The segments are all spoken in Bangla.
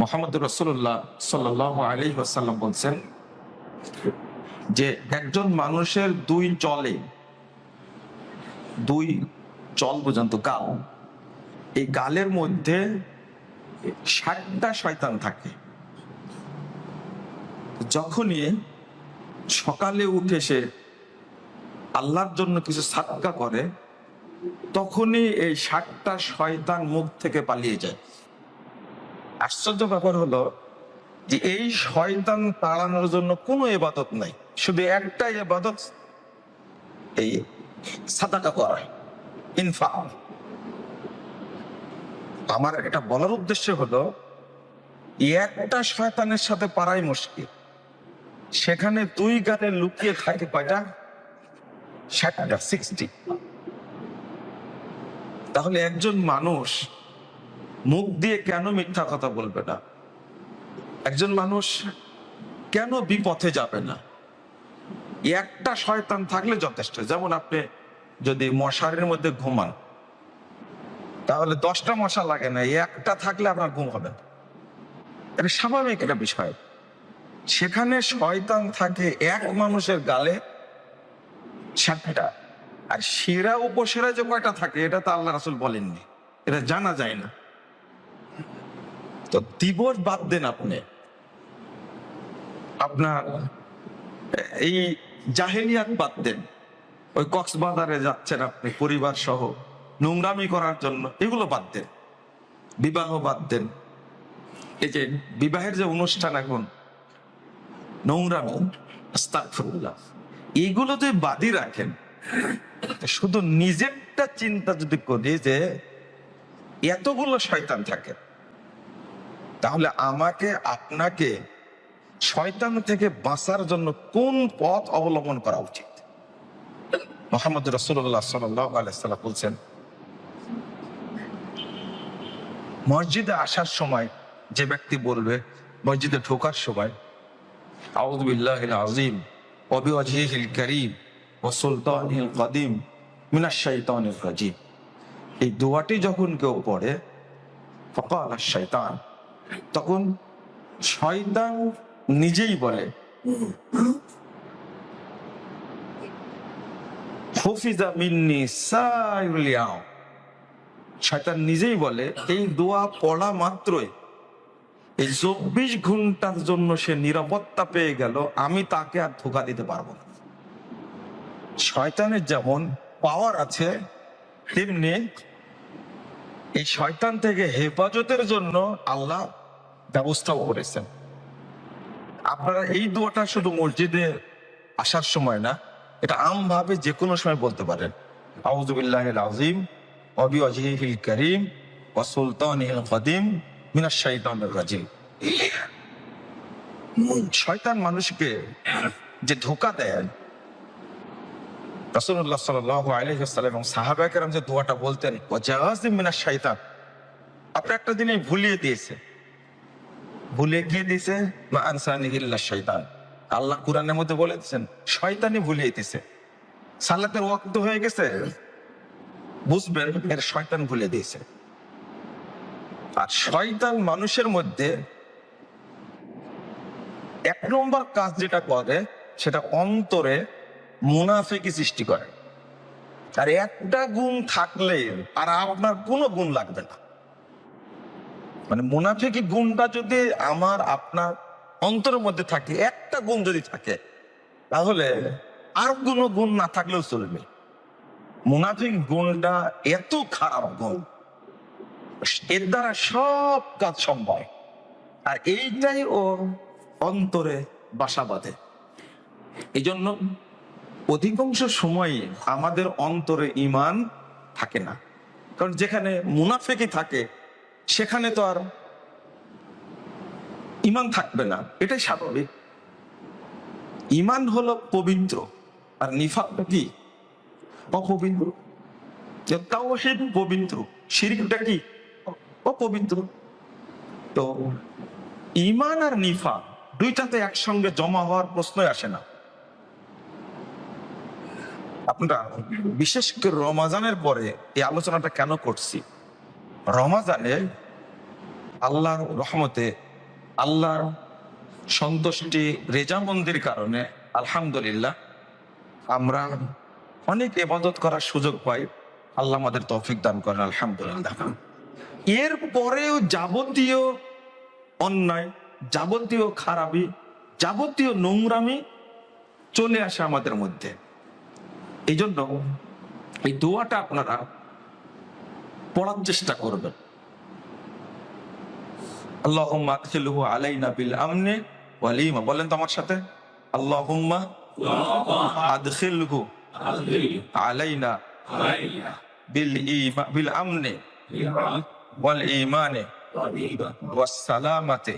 মোহাম্মদ রাসূলুল্লাহ সাল্লাল্লাহু আলাইহি ওয়াসাল্লাম বলছেন যে একজন মানুষের দুই চল পর্যন্ত গাল, এই গালের মধ্যে 60টা শয়তান থাকে। যখনই সকালে উঠে সে আল্লাহর জন্য কিছু সাদকা করে, তখনই এই 60টা শয়তান মুখ থেকে পালিয়ে যায়। আশ্চর্য ব্যাপার হলো যে এই শয়তান তাড়ানোর জন্য কোনো ইবাদত নাই, শুধু একটা ইবাদত, এই সাদাকা করা, ইনফাক। আমার এটা বলার উদ্দেশ্য হলো একটা শয়তানের সাথে পারাই মুশকিল, সেখানে দুই গালে লুকিয়ে থাকে কয়টা? 60টা, 60। তাহলে একজন মানুষ মুখ দিয়ে কেন মিথ্যা কথা বলবে না? একজন মানুষ কেন বিপথে যাবে না? একটা শয়তান থাকলে যথেষ্ট। যেমন আপনি যদি মশারির মধ্যে ঘুমান, তাহলে 10টা মশা লাগে না, একটা থাকলে আপনার ঘুম হবে না। এটা স্বাভাবিক একটা বিষয়। সেখানে শয়তান থাকে এক মানুষের গালে 60টা, আর শিরা উপশিরা যে কয়টা থাকে এটা তো আল্লাহ রাসূল বলেননি, এটা জানা যায় না। তো দিবস বাদ দেন, আপনি আপনার এই জাহেলিয়াত বাদ দেন। ওই কক্সবাজারে যাচ্ছেন আপনি পরিবার সহ নোংরামি করার জন্য, এগুলো বাদ দেন। বিবাহ বাদ দেন। এই যে বিবাহের যে অনুষ্ঠান, এখন নোংরামি, আস্তাগফিরুল্লাহ, এইগুলো যদি বাদই রাখেন, শুধু নিজেরটা চিন্তা যদি করি যে এতগুলো শয়তান থাকে, তাহলে আমাকে আপনাকে শয়তান থেকে বাঁচার জন্য কোন পথ অবলম্বন করা উচিত? মুহাম্মদ রাসূলুল্লাহ সাল্লাল্লাহু আলাইহি ওয়াসাল্লাম বলছেন, মসজিদে আসার সময় যে ব্যক্তি বলবে, মসজিদে ঢোকার সময়, আউযু বিল্লাহিল আযীম ওয়া বিওয়াজহিল কারীম ওয়া সুলতানিল কাদিম মিনাশ শাইতানির রাজীম, এই দোয়াটি যখন কেউ পড়ে, ফাকাল আশ-শাইতান, তখন শয়তান নিজেই বলে, হুফিজা মিন্নি সাইরুল ইয়াউম, শয়তান নিজেই বলে এই দোয়া পড়া মাত্রই এই 24 ঘন্টার জন্য সে নিরাপত্তা পেয়ে গেল, আমি তাকে আর ধোঁকা দিতে পারবো না। শয়তানের যেমন পাওয়ার আছে, তেমনি এই শয়তান থেকে হেফাজতের জন্য আল্লাহ ব্যবস্থাও করেছেন। আপনারা এই দোয়াটা শুধু মসজিদে আসার সময় না, এটা আমভাবে যে কোনো সময় বলতে পারেন। আউযু বিল্লাহিল আযীম ওয়া বিওয়াজহিল কারীম ওয়া সুলতানিল কাদিম মিনাশ শাইতানির রাজীম। শয়তান মানুষকে যে ধোঁকা দেয়, রাসূলুল্লাহ সাল্লাল্লাহু আলাইহি ওয়াসাল্লাম এবং সাহাবায়ে কেরাম যে দোয়াটা বলতেন, ওয়াজাযিম মিনাশ শাইতান, আপনি একটা দিনে ভুলিয়ে দিয়েছে, ভুলে গিয়ে দিয়েছে, মা আনসানি ইল্লা শাইতান। আল্লাহ কুরআনের মধ্যে বলে দিয়েছেন শয়তানই ভুলিয়ে দিয়েছে। সালাতের ওয়াক্ত হয়ে গেছে, বুঝবেন এর শয়তান ভুলে দিয়েছে। আর শয়তান মানুষের মধ্যে 1 নম্বর কাজ যেটা করে, সেটা অন্তরে মুনাফিকি সৃষ্টি করে। আর একটা গুণ থাকলে আর আপনার কোনো গুণ লাগবে না। মানে মুনাফিকি গুণটা যদি আমার আপনার অন্তরের মধ্যে থাকে, একটা গুণ যদি থাকে, তাহলে আর কোনো গুণ না থাকলেও চলবে। মুনাফিক গুণটা এত খারাপ গুণ, এর দ্বারা সব কাজ সম্ভব, আর এইটাই ওর অন্তরে বাসা বাঁধে। এই জন্য অধিকাংশ সময় আমাদের অন্তরে ঈমান থাকে না, কারণ যেখানে মুনাফিকি থাকে সেখানে তো আর ঈমান থাকবে না, এটাই স্বাভাবিক। ঈমান হলো পবিত্র, আর নিফাকটা কি? অপবিত্র। তাওহীদ পবিত্র, শিরকটা কি? অপবিত্র। তো ঈমান আর নিফাক দুইটাতে একসঙ্গে জমা হওয়ার প্রশ্নই আসে না। আপনারা বিশেষ করে রমাজানের পরে এই আলোচনাটা কেন করছি? রমাজানে আল্লাহর রহমতে আল্লাহর সন্তুষ্টি রেজামন্দির কারণে আলহামদুলিল্লাহ আমরা অনেক ইবাদত করার সুযোগ পাই। আল্লাহ আমাদের তৌফিক দান করেন আলহামদুলিল্লাহ। এর পরেও যাবতীয় অন্যায়, যাবতীয় খারাপি, যাবতীয় নোংরামি চলে আসে আমাদের মধ্যে। এই জন্য এই দোয়াটা আপনারা পড়ার চেষ্টা করবেন। আল্লাহুম্মা আদখিলহু আলাইনা বিল আমনি ওয়াল ঈমান। বলেন তো আমার সাথে, আল্লাহুম্মা আদখিলহু আলাইনা বিল আমনি ওয়াল ঈমানি ওয়াস সালামাতি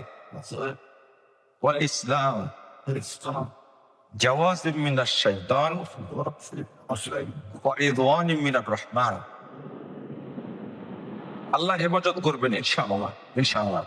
ওয়াল ইসলাম জাওয়াজিম মিনাশ শাইতান ওয়া রিদওয়ানিম মিনার রহমান। আল্লাহ হেফাজত করবেন ইনশাআল্লাহ, ইনশাআল্লাহ।